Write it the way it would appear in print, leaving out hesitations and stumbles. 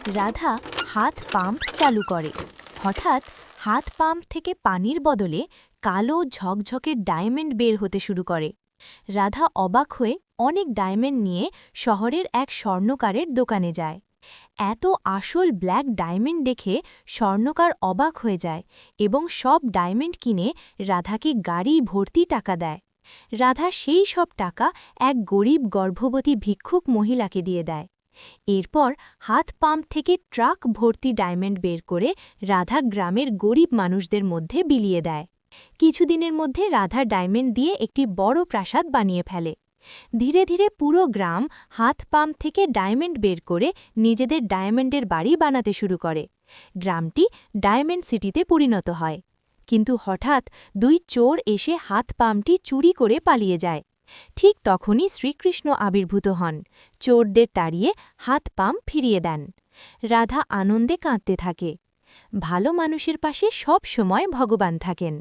রাধা হাত পাম্প চালু করে। হঠাৎ হাত পাম্প থেকে পানির বদলে কালো ঝকঝকে ডায়মন্ড বের হতে শুরু করে। রাধা অবাক হয়ে অনেক ডায়মন্ড নিয়ে শহরের এক স্বর্ণকারের দোকানে যায়। এত আসল ব্ল্যাক ডায়মন্ড দেখে স্বর্ণকার অবাক হয়ে যায় এবং সব ডায়মন্ড কিনে রাধাকে গাড়ি ভর্তি টাকা দেয়। রাধা সেই সব টাকা এক গরিব গর্ভবতী ভিক্ষুক মহিলাকে দিয়ে দেয়। এরপর হাত পাম্প থেকে ট্রাক ভর্তি ডায়মন্ড বের করে রাধা গ্রামের গরিব মানুষদের মধ্যে বিলিয়ে দেয়। কিছুদিনের মধ্যে রাধা ডায়মন্ড দিয়ে একটি বড় প্রাসাদ বানিয়ে ফেলে। ধীরে ধীরে পুরো গ্রাম হাত পাম্প থেকে ডায়মন্ড বের করে নিজেদের ডায়মন্ডের বাড়ি বানাতে শুরু করে। গ্রামটি ডায়মন্ড সিটিতে পরিণত হয়। কিন্তু হঠাৎ দুই চোর এসে হাত পাম্পটি চুরি করে পালিয়ে যায়। ঠিক তখনই শ্রীকৃষ্ণ আবির্ভূত হন, চোরদের তাড়িয়ে হাত পাম্প ফিরিয়ে দেন। রাধা আনন্দে কাঁদতে থাকে। ভালো মানুষের পাশে সব সময় ভগবান থাকেন।